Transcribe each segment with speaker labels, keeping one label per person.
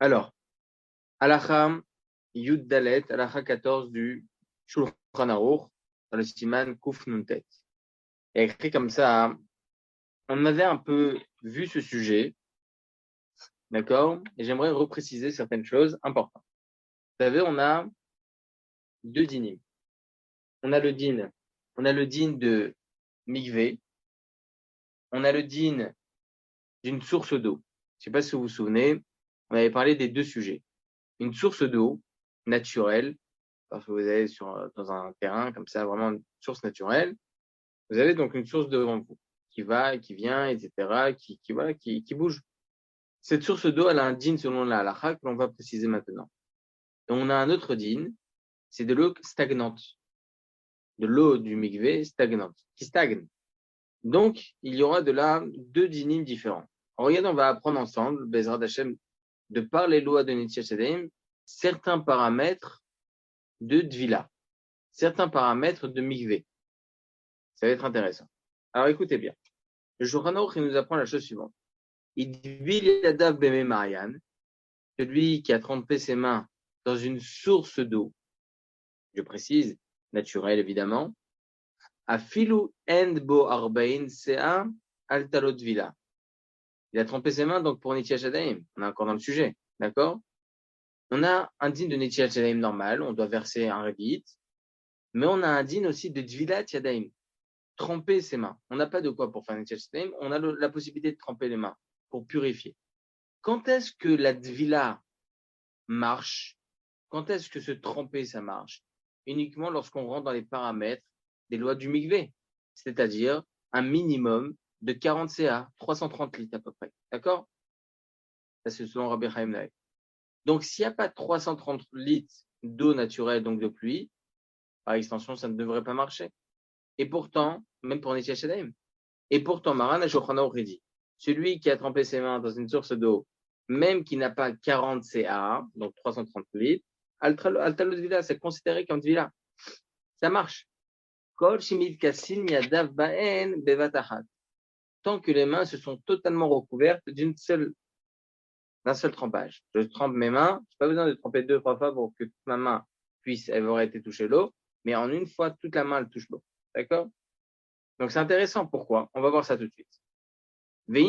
Speaker 1: Alors, Halakha Yud Dalet, Halakha 14 du Shulchan Aruch, dans le Siman Kuf Nuntet. Il y a écrit comme ça, hein. On avait un peu vu ce sujet, d'accord? Et j'aimerais repréciser certaines choses importantes. Vous savez, on a deux dinim. On a le din, on a le din de Mikvé, on a le din d'une source d'eau. Je ne sais pas si vous vous souvenez, on avait parlé des deux sujets. Une source d'eau naturelle, parce que vous allez dans un terrain comme ça, vraiment une source naturelle. Vous avez donc une source devant vous qui va, qui vient, etc., qui bouge. Cette source d'eau, elle a un din selon la halakha que l'on va préciser maintenant. Et on a un autre din, c'est de l'eau stagnante, de l'eau du mikvé stagnante, qui stagne. Donc, il y aura de là deux dinim différents. Alors, regarde, on va apprendre ensemble, Bezrat Hashem, de par les lois de Nitya Shadaim, certains paramètres de Dvila, certains paramètres de mikvé. Ça va être intéressant. Alors, écoutez bien. Le Shulchan Aruch, il nous apprend la chose suivante. Celui qui a trempé ses mains dans une source d'eau, je précise, naturelle évidemment, Afilu end bo arbain sea altalot vila. Il a trempé ses mains donc pour Nitya Shadaim. On est encore dans le sujet, d'accord? On a un din de Nitya Shadaim normal, on doit verser un revit, mais on a un din aussi de Dvilat Yadaim, tremper ses mains. On n'a pas de quoi pour faire Nitya Shadaim, on a la possibilité de tremper les mains pour purifier. Quand est-ce que la Dvila marche? Quand est-ce que se tremper, ça marche? Uniquement lorsqu'on rentre dans les paramètres des lois du mikvé, c'est-à-dire un minimum de 40 CA, 330 litres à peu près. D'accord? Ça, c'est selon Rabbi Chaim Naï. Donc, s'il n'y a pas 330 litres d'eau naturelle, donc de pluie, par extension, ça ne devrait pas marcher. Et pourtant, même pour Nitya Shadaim, et pourtant, Maran Shulchan Aruch dit, celui qui a trempé ses mains dans une source d'eau, même qui n'a pas 40 CA, donc 330 litres, Altalot Vila, c'est considéré comme Vila. Ça marche. Kol Shimit Kassin Yadav Baen Bevatachat. Tant que les mains se sont totalement recouvertes d'un seul trempage. Je trempe mes mains, je n'ai pas besoin de tremper 2-3 fois pour que toute ma main elle aurait été touchée l'eau, mais en une fois, toute la main, elle touche l'eau. D'accord? Donc c'est intéressant. Pourquoi? On va voir ça tout de suite. C'est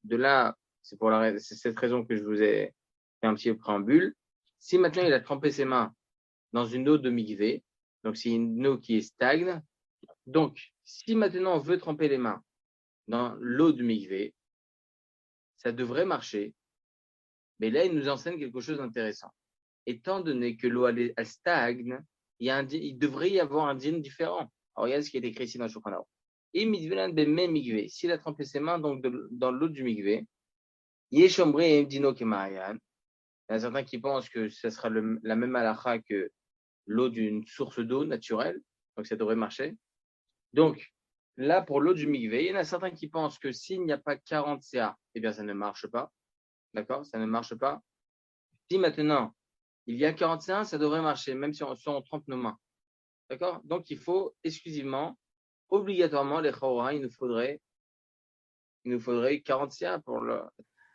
Speaker 1: de là, c'est cette raison que je vous ai fait un petit préambule. Si maintenant il a trempé ses mains dans une eau de mikvé, donc c'est une eau qui est stagne, donc si maintenant on veut tremper les mains dans l'eau de mikvé, ça devrait marcher, mais là il nous enseigne quelque chose d'intéressant. Étant donné que l'eau elle stagne, il devrait y avoir un din différent. Alors regarde ce qui est écrit ici dans le Shulchan Aruch. S'il a trempé ses mains donc dans l'eau du mikvé, il y a certains qui pensent que ce sera la même halakha que l'eau d'une source d'eau naturelle, donc ça devrait marcher. Donc, là, pour l'eau du mikvé, il y en a certains qui pensent que s'il n'y a pas 40 CA, eh bien, ça ne marche pas. D'accord? Ça ne marche pas. Si maintenant, il y a 40 CA, ça devrait marcher, même si on trempe nos mains. D'accord? Donc, il faut exclusivement, obligatoirement, les chawra, il nous faudrait 40 CA pour le.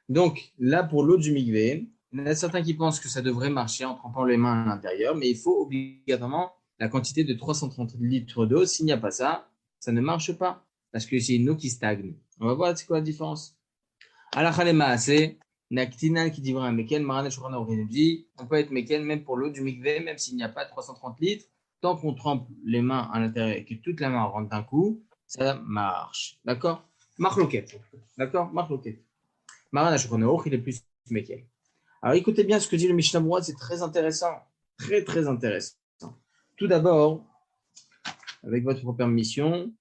Speaker 1: Donc, là, pour l'eau du mikvé, il y en a certains qui pensent que ça devrait marcher en trempant les mains à l'intérieur, mais il faut obligatoirement la quantité de 330 litres d'eau. S'il n'y a pas ça, ça ne marche pas, parce que c'est une eau qui stagne. On va voir c'est quoi la différence. Alachalema, c'est Naktina qui dit vrai, Meken, Maran Shulchan Aruch dit, on peut être Meken même pour l'eau du mikvé, même s'il n'y a pas 330 litres, tant qu'on trempe les mains à l'intérieur et que toute la main rentre d'un coup, ça marche. D'accord? Marloquette. D'accord? Marloquette. Maran Shulchan Aruch, il est plus Meken. Alors écoutez bien ce que dit le Mishnah Berurah, c'est très intéressant. Très, très intéressant. Tout d'abord, avec votre permission,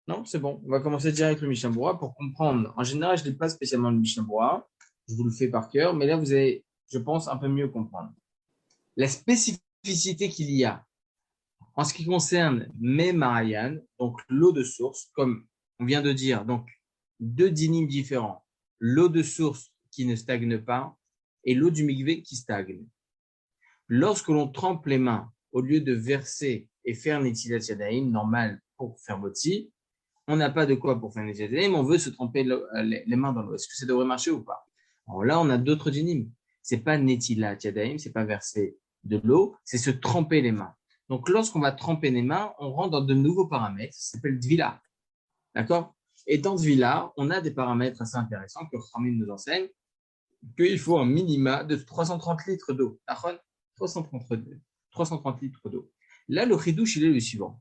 Speaker 1: non, c'est bon. On va commencer direct avec le Mishnah Berurah pour comprendre. En général, je ne lis pas spécialement le Mishnah Berurah. Je vous le fais par cœur, mais là, vous allez, je pense, un peu mieux comprendre. La spécificité qu'il y a en ce qui concerne mes Marayan, donc l'eau de source, comme on vient de dire, donc deux dynimes différents. L'eau de source qui ne stagne pas et l'eau du mikvé qui stagne. Lorsque l'on trempe les mains, au lieu de verser et faire Netilat Yadayim, normal pour faire Botsi, on n'a pas de quoi pour faire Netilat Yadayim, on veut se tremper les mains dans l'eau. Est-ce que ça devrait marcher ou pas? Alors là, on a d'autres dynimes. C'est pas Netilat Yadayim, c'est pas verser de l'eau, c'est se tremper les mains. Donc, lorsqu'on va tremper les mains, on rentre dans de nouveaux paramètres, ça s'appelle Dvila. D'accord? Et dans Dvila, on a des paramètres assez intéressants que Khamim nous enseigne, qu'il faut un minima de 330 litres d'eau. 330 litres d'eau. Là, le chidouche, il est le suivant.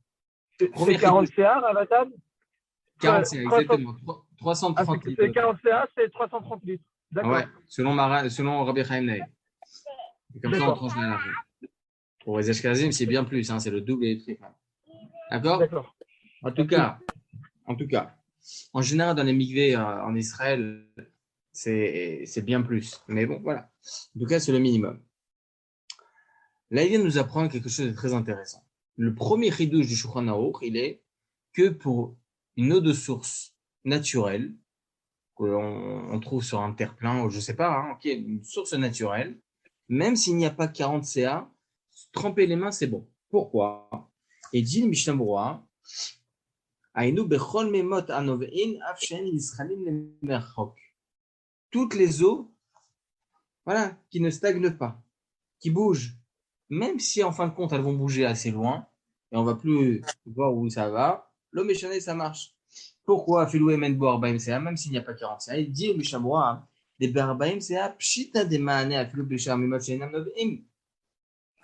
Speaker 2: C'est 40 CA à la table?
Speaker 1: 40 CA, exactement. 330 litres.
Speaker 2: C'est 40 CA, c'est 330 litres. D'accord.
Speaker 1: Ouais, selon Rabbi Chaim Naï. Comme ça, on tranche la large. Pour les Ashkenazim, c'est bien plus, hein, c'est le double et le triple. D'accord?
Speaker 2: D'accord.
Speaker 1: En tout cas, en général, dans les mikvés en Israël, c'est bien plus. Mais bon, voilà. En tout cas, c'est le minimum. Là, il vient nous apprendre quelque chose de très intéressant. Le premier chidouche du Shulchan Aruch, il est que pour une eau de source naturelle, qu'on trouve sur un terre-plein, ou je sais pas, hein, okay, une source naturelle, même s'il n'y a pas 40 CA, tremper les mains, c'est bon. Pourquoi? Et dit le Mishnah Berurah, toutes les eaux, voilà, qui ne stagnent pas, qui bougent, même si en fin de compte elles vont bouger assez loin, et on va plus voir où ça va, l'eau méchanée, ça marche. Pourquoi Filou Emen Bo Arbaim Sea, même s'il n'y a pas 40 CA, il dit au Mishnah Berurah, des Barbaim Sea, Pshita de Maane à Filou Bishar Mimot Shenam Novim.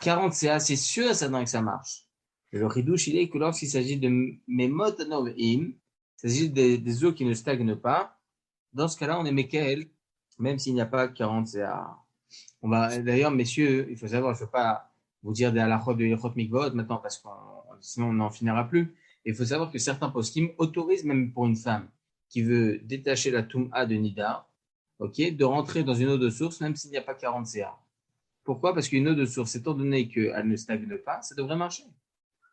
Speaker 1: 40 CA, c'est sûr ça que ça marche. Et le ridouche, il est que lorsqu'il s'agit de Memot Novim, il s'agit des eaux qui ne stagnent pas, dans ce cas-là, on est Mekel, même s'il n'y a pas 40 CA. On va, d'ailleurs, messieurs, il faut savoir, je ne veux pas vous dire des halachot de Yechot Mikvot maintenant, parce que sinon on n'en finira plus. Il faut savoir que certains poskim autorisent, même pour une femme qui veut détacher la Toum'a de Nida, de rentrer dans une eau de source, même s'il n'y a pas 40 CA. Pourquoi? Parce qu'une eau de source, étant donné qu'elle ne stagne pas, ça devrait marcher.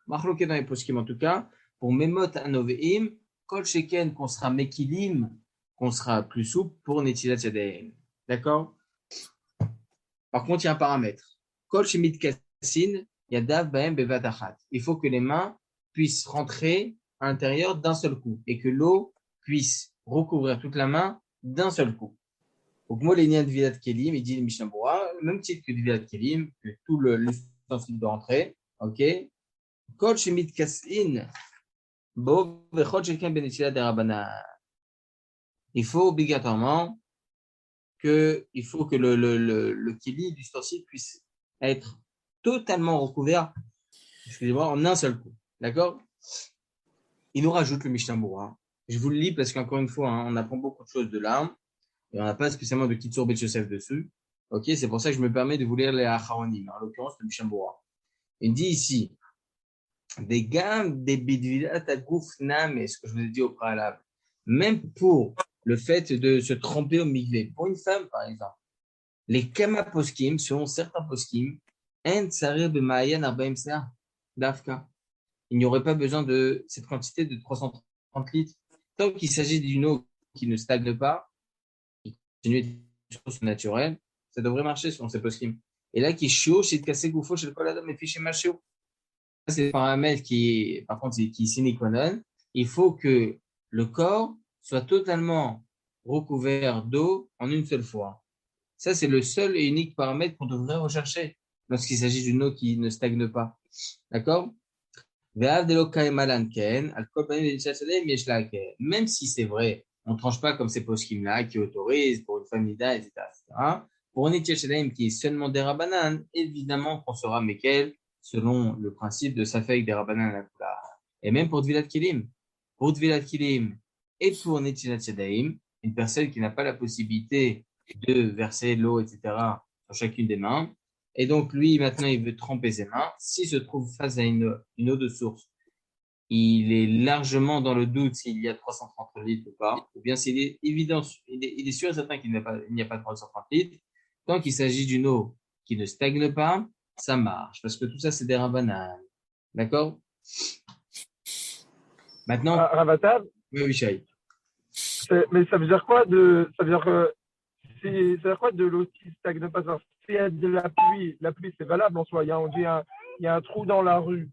Speaker 1: Marloqué dans les poskim, en tout cas, pour Memot Anoveim, Kol Sheken, qu'on sera Mekilim, qu'on sera plus souple pour Netilat Yadayim. D'accord? Par contre, il y a un paramètre. Kol Shemit Kassin, Yadav Baem Bevat Achat. Il faut que les mains puissent rentrer à l'intérieur d'un seul coup et que l'eau puisse recouvrir toute la main d'un seul coup. Donc, moi, les liens de Vilat Kelim, il dit le Mishnah Berurah, même titre que de Vilat Kelim, que tout l'ustensile doit rentrer. Ok? Kol Shemit Kassin, Bo Vechot Shekem Benetilat Derabanan. Il faut obligatoirement il faut que le keli, l'ustensile, puisse être totalement recouvert, excusez-moi, en un seul coup. D'accord? Il nous rajoute le Mishnah Berurah. Je vous le lis parce qu'encore une fois, hein, on apprend beaucoup de choses de là. Et on n'a pas spécialement de Kitsur Bet Yosef dessus. Ok, c'est pour ça que je me permets de vous lire les Acharonim, en l'occurrence le Mishnah Berurah. Il dit ici, des gammes, des bidvilat à goufnam, ce que je vous ai dit au préalable, même pour le fait de se tremper au mikvé, pour une femme par exemple, les kama poskim, selon certains poskim, en tsarir b'ma'ayan arbaim se'ah, d'afka. Il n'y aurait pas besoin de cette quantité de 330 litres. Tant qu'il s'agit d'une eau qui ne stagne pas, qui continue de source naturelle, ça devrait marcher selon ces poskim. Et là, qui chaud, chez le cassé goufo, chez le koladam et fiché machéo. C'est un paramètre qui, par contre, qui est sine qua non. Il faut que le corps soit totalement recouvert d'eau en une seule fois. Ça, c'est le seul et unique paramètre qu'on devrait rechercher lorsqu'il s'agit d'une eau qui ne stagne pas. D'accord? Même si c'est vrai, on ne tranche pas comme ces poskim-là qui autorisent pour une famille d'A, etc., etc. Pour un Etiel qui est seulement des rabanan, évidemment qu'on sera Mekel selon le principe de Safek des rabanan à la Kula. Et même pour Dvilat Kilim. Pour Dvilat Kilim et pour Netilat Yadayim, une personne qui n'a pas la possibilité de verser l'eau, etc., sur chacune des mains. Et donc, lui, maintenant, il veut tremper ses mains. S'il se trouve face à une eau de source, il est largement dans le doute s'il y a 330 litres ou pas, ou bien s'il est évident, il est sûr et certain qu'il n'y a pas 330 litres. Tant qu'il s'agit d'une eau qui ne stagne pas, ça marche, parce que tout ça, c'est des rabbanan. D'accord? Maintenant.
Speaker 2: Ravatal?
Speaker 1: Oui, Shai.
Speaker 2: Mais ça veut dire quoi ça veut dire quoi de l'eau qui stagne pas? S'il y a de la pluie c'est valable en soi. Il y a un trou dans la rue.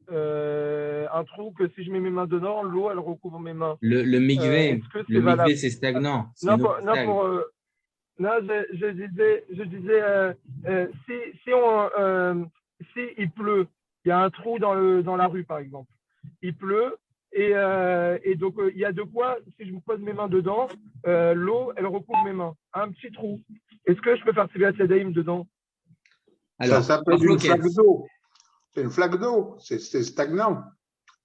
Speaker 2: Un trou que si je mets mes mains dedans, l'eau elle recouvre mes mains.
Speaker 1: Le migvé,
Speaker 2: est-ce que c'est valable?
Speaker 1: C'est stagnant.
Speaker 2: Non, Non, je disais, si il pleut, il y a un trou dans la rue, par exemple. Il pleut et donc il y a de quoi, si je me pose mes mains dedans, l'eau, elle recouvre mes mains. Un petit trou. Est-ce que je peux faire Tzviat Yadayim dedans?
Speaker 3: Ça
Speaker 1: Alors,
Speaker 3: s'appelle une flaque d'eau. C'est une flaque d'eau. C'est stagnant.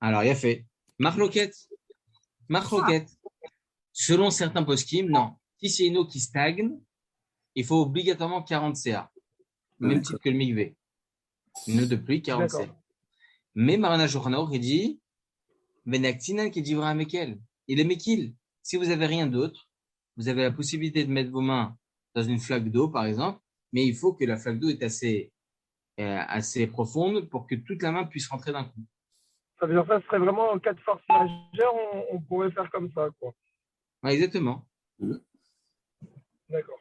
Speaker 1: Alors, il y a fait. Marloquette. Selon certains poskim, non. Si c'est une eau qui stagne, il faut obligatoirement 40 CA. Même titre que le mikvé. Une eau de pluie, 40 CA. Mais Marana Shulchan il dit, Venaktinan qui divra mekel. Il est mekil. Si vous avez rien d'autre, vous avez la possibilité de mettre vos mains dans une flaque d'eau, par exemple, mais il faut que la flaque d'eau est assez profonde pour que toute la main puisse rentrer d'un coup.
Speaker 2: Ça veut dire que ça serait vraiment en cas de force majeure, on pourrait faire comme ça, quoi.
Speaker 1: Ouais, exactement.
Speaker 2: D'accord.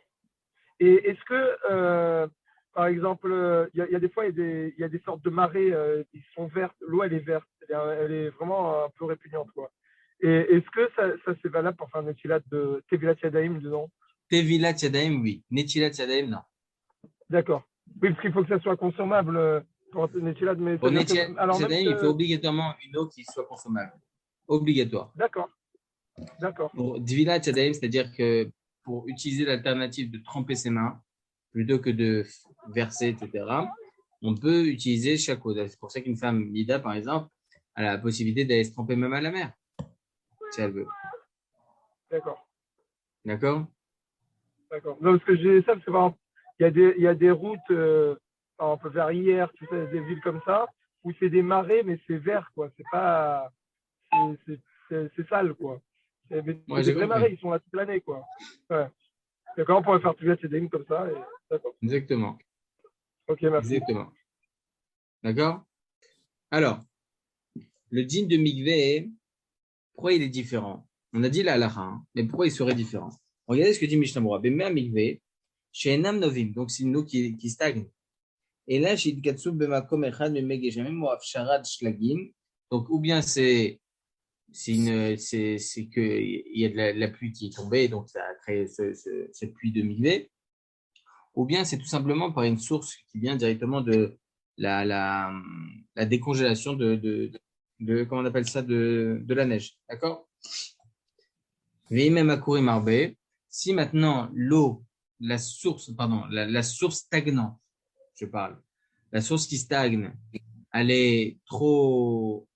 Speaker 2: Et est-ce que, par exemple, il y a des fois, il y a des sortes de marées qui sont vertes. L'eau, elle est verte. Elle est vraiment un peu répugnante, quoi. Et est-ce que ça c'est valable pour faire un étilat de Tevilat Yadayim dedans?
Speaker 1: Tevilat Yadayim, oui. Netilat Yadayim, non.
Speaker 2: D'accord. Oui, parce qu'il faut que ça soit consommable pour un étilat, mais
Speaker 1: Pour Netilat Yadayim, il faut obligatoirement une eau qui soit consommable. Obligatoire.
Speaker 2: D'accord.
Speaker 1: Pour Tevilat Yadayim, c'est-à-dire que pour utiliser l'alternative de tremper ses mains, plutôt que de verser, etc., on peut utiliser chaque eau. C'est pour ça qu'une femme Nida, par exemple, a la possibilité d'aller se tremper même à la mer, si elle veut.
Speaker 2: D'accord. Non, parce que j'ai ça, parce que par exemple, il y a des routes, par exemple, vers hier, tu sais, des villes comme ça, où c'est des marais, mais c'est vert, quoi. C'est pas, c'est sale, quoi. Mais
Speaker 1: Ouais,
Speaker 2: des vrais marais, ils sont là toute l'année, quoi. Ouais. D'accord, on pourrait faire tout ces comme ça. D'accord.
Speaker 1: Exactement.
Speaker 2: Ok, merci.
Speaker 1: Exactement. D'accord? Alors, le dîn de Mikvé, pourquoi il est différent? On a dit la halakha, hein, mais pourquoi il serait différent? Regardez ce que dit Mishnah Berurah. Bemea Mikvé, chez Enam Novim, donc c'est une eau qui stagne. Et là, chez Idkatsu Bemakom Echad Memegeshamim ou Afsharad Shlagim, donc ou bien c'est que il y a de la pluie qui est tombée, donc ça a créé cette pluie de Mikvé, ou bien c'est tout simplement par une source qui vient directement de la décongélation de comment on appelle ça, de la neige. D'accord? Si maintenant l'eau, la source stagnante, je parle, la source qui stagne, elle est trop,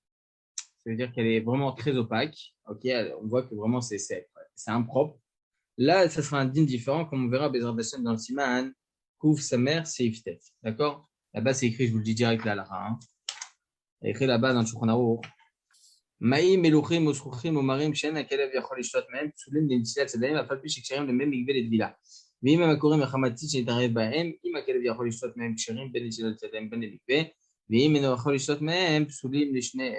Speaker 1: ça veut dire qu'elle est vraiment très opaque, ok, on voit que vraiment c'est impropre. Là, ça sera un dîme différent, comme on verra Bezrat Hashem dans le Siman, Kouf, sa mère, c'est Iftet. D'accord? Là-bas, c'est écrit, je vous le dis direct là, hein. C'est écrit là-bas dans le Shulchan Aruch. Maïm, Meluchim, Osruchim, Omarim, Shen, Akelev, Yachol, Ishtot, Mehem, Tsulim, Netilat, Sadaim, Afal, Pish, Ksherim, le même Igvel et Dvila. Vim, Amakorim, Achamati, Shetareb, Bahem, Im, Akelev, Yachol, Ishtot, Mehem, Ksherim, Ben, Netilat, Sadaim, Ben, Igvel. Vim, Yachol, Ishtot, Mehem, Tsulim, Lishne.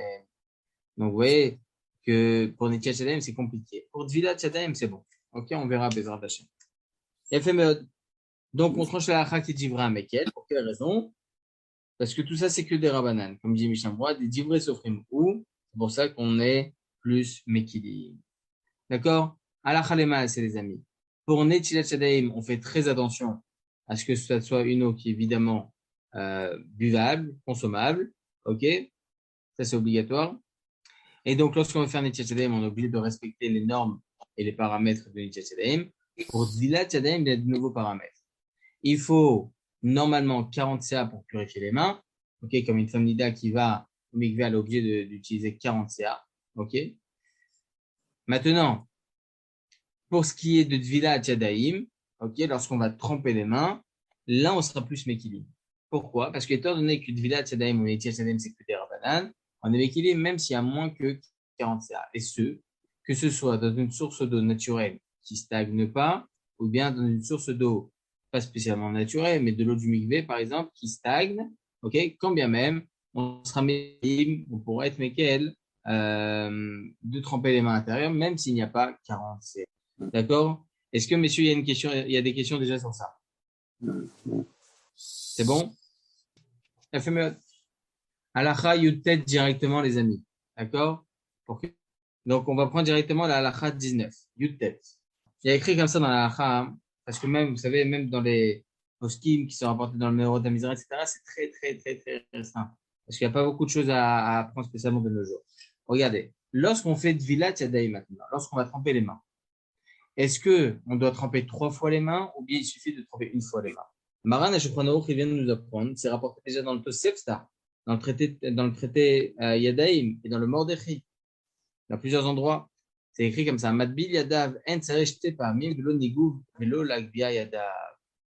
Speaker 1: Donc, vous voyez que pour Netilat, Sadaim, c'est compliqué. Pour Dvila, Sadaim, c'est bon. Ok, on verra Bezrat Hashem. Donc, on tranche la halakha qui est divrei à Mekel. Pour quelle raison? Parce que tout ça, c'est que des rabanan. Comme dit Mishnah Berurah, des divrei sofrim ou. C'est pour ça qu'on est plus Mekili. D'accord? Halakha lema, c'est les amis. Pour Netilat Yadayim, on fait très attention à ce que ce soit une eau qui est évidemment buvable, consommable. Ok? Ça, c'est obligatoire. Et donc, lorsqu'on veut faire Netilat Yadayim, on est obligé de respecter les normes et les paramètres de Netilat Yadayim. Pour Dilat Yadayim, il y a de nouveaux paramètres. Il faut normalement 40 CA pour purifier les mains. Ok, comme une femme nida qui va au mikvé, elle est obligée d'utiliser 40 CA. Ok. Maintenant, pour ce qui est de Dvila Yadayim, ok, lorsqu'on va tremper les mains, là, on sera plus Mekili. Pourquoi? Parce que étant donné que Dvila Yadayim ou Netilat Yadayim, c'est que des rabanan, on est Mekili même s'il y a moins que 40 CA. Et que ce soit dans une source d'eau naturelle qui stagne pas, ou bien dans une source d'eau pas spécialement naturelle, mais de l'eau du mikvé, par exemple, qui stagne, ok, quand bien même, on sera mélim, on pourra être mékel, de tremper les mains à l'intérieur, même s'il n'y a pas 40 CA. D'accord? Est-ce que, messieurs, il y a des questions déjà sur ça? C'est bon? Halakha Yutet directement, les amis. D'accord? Donc, on va prendre directement la halakha 19. Yutet. Il y a écrit comme ça dans la halakha, parce que même, vous savez, même dans les poskim qui sont rapportés dans le Méorot d'Amizra, etc., c'est très, très, très, très restreint. Parce qu'il n'y a pas beaucoup de choses à apprendre spécialement de nos jours. Regardez, lorsqu'on fait Dvilat Yadaï maintenant, lorsqu'on va tremper les mains, est-ce qu'on doit tremper 3 fois les mains ou bien il suffit de tremper 1 fois les mains? Maran Hashukhranaouk, il vient de nous apprendre, c'est rapporté déjà dans le Tosefta, dans le traité Yadaïm et dans le Mordechai, dans plusieurs endroits. C'est écrit comme ça. Matbil Yadav, En Sareshte Pamim, Velo Nigouv, Velo Lagbia Yadav.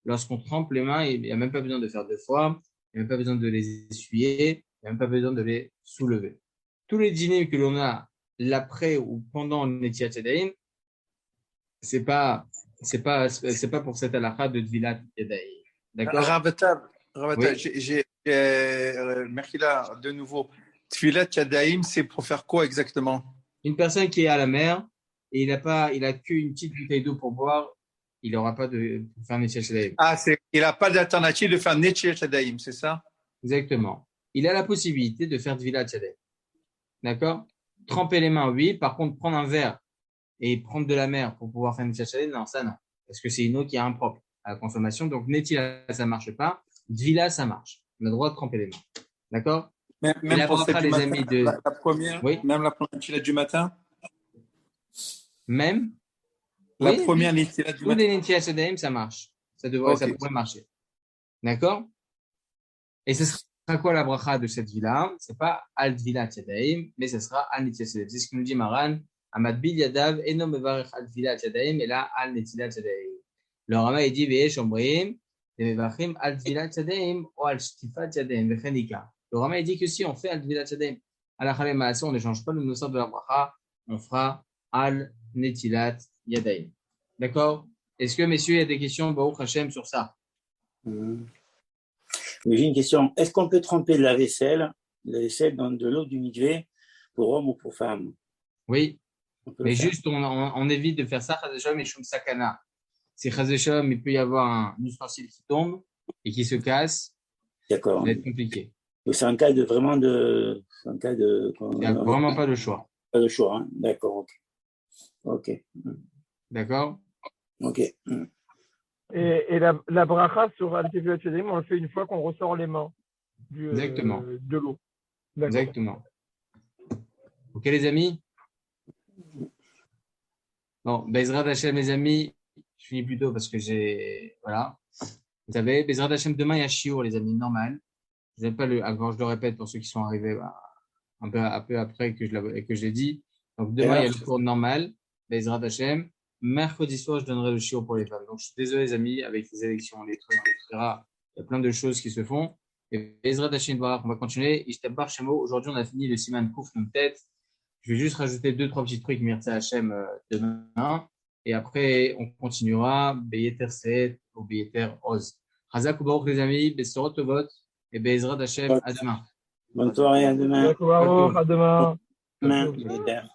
Speaker 1: Lorsqu'on trempe les mains, il n'y a même pas besoin de faire 2 fois, il n'y a même pas besoin de les essuyer, il n'y a même pas besoin de les soulever. Tous les dîners que l'on a l'après ou pendant le Netiat Yadaïm, c'est pas pour cette halakha de Dvilat Yadaïm. D'accord?
Speaker 4: Ravatar,
Speaker 1: Oui.
Speaker 4: Merkila, de nouveau. Tfilat Yadaïm, c'est pour faire quoi exactement?
Speaker 1: Une personne qui est à la mer et il a qu'une petite bouteille d'eau pour boire, il n'aura pas de pour faire un Netiat Yadaïm.
Speaker 4: Ah, il n'a pas d'alternative de faire Netiat Yadaïm, c'est ça?
Speaker 1: Exactement. Il a la possibilité de faire Dvilat Yadaïm. D'accord? Tremper les mains, oui. Par contre, prendre un verre et prendre de la mer pour pouvoir faire une Netilat Yadaïm, non, ça non. Parce que c'est une eau qui est impropre à la consommation. Donc, Netilat, ça marche pas. Dvila, ça marche. On a le droit de tremper les mains. D'accord?
Speaker 4: Même pour celle du
Speaker 1: les
Speaker 4: matin,
Speaker 1: amis
Speaker 4: la première,
Speaker 1: oui.
Speaker 4: Même la première Netilat du matin?
Speaker 1: Même?
Speaker 4: La
Speaker 1: Oui,
Speaker 4: première Netilat du
Speaker 1: tous
Speaker 4: matin?
Speaker 1: les Netilat Yadaïm, ça marche. Ça pourrait marcher. D'accord? Et ce sera quoi la bracha de cette villa? C'est pas al Dvilat Yadaïm, mais ce sera al Netilat Yadaïm. C'est ce que nous dit Maran. Amad bil yadav eno mevarech al Dvilat Yadaïm et là al Netilat Yadaïm. Le Rama il dit ve'esh omrim mevachim al Dvilat Yadaïm ou al Shtifat Yadaïm vechenika. Le Rama il dit que si on fait al Dvilat Yadaïm à la Chalem Maaseh, on ne change pas le nosor de la bracha, on fera al Netilat Yadaïm. D'accord? Est-ce que messieurs il y a des questions Baruch Hashem sur ça?
Speaker 5: Oui, j'ai une question. Est-ce qu'on peut tremper la vaisselle dans de l'eau du mikvé pour homme ou pour femme?
Speaker 1: Oui, mais juste on évite de faire ça, Chazeshom et Shum Sakana. Si Chazeshom, il peut y avoir un ustensile qui tombe et qui se casse,
Speaker 5: d'accord.
Speaker 1: Ça va être compliqué.
Speaker 5: Donc c'est un cas de vraiment de.
Speaker 1: Il n'y a vraiment pas de choix.
Speaker 5: Pas de choix, hein? D'accord, ok.
Speaker 1: D'accord?
Speaker 5: Ok.
Speaker 2: Et la bracha sur Al-Tivlat Yadaïm, on le fait une fois qu'on ressort les mains
Speaker 1: Exactement.
Speaker 2: de l'eau. D'accord.
Speaker 1: Exactement. Ok les amis? Bon, Bezrat Hashem les amis, je finis plus tôt parce que voilà. Vous savez, Bezrat Hashem, demain il y a Shiur les amis, normal. Je ne pas je le répète pour ceux qui sont arrivés un peu après que je l'ai dit. Donc demain il y a le cours normal, Bezrat Hashem. Mercredi soir, je donnerai le Shiur pour les femmes. Donc je suis désolé les amis, avec les élections, les trucs, etc. Il y a plein de choses qui se font. Et Bezrat Hashem, voilà, on va continuer. Ishtabar Shemo, aujourd'hui on a fini le Siman Kouf Tête. Je vais juste rajouter 2-3 petits trucs Mirza Hashem demain. Et après, on continuera Beyeter Seet ou Beyeter Oz. Chazak ou Baruch les amis, Bessorot Tovot et Bezrat Hashem à demain.
Speaker 5: Bonne soirée, à demain.
Speaker 2: À demain.
Speaker 5: Demain.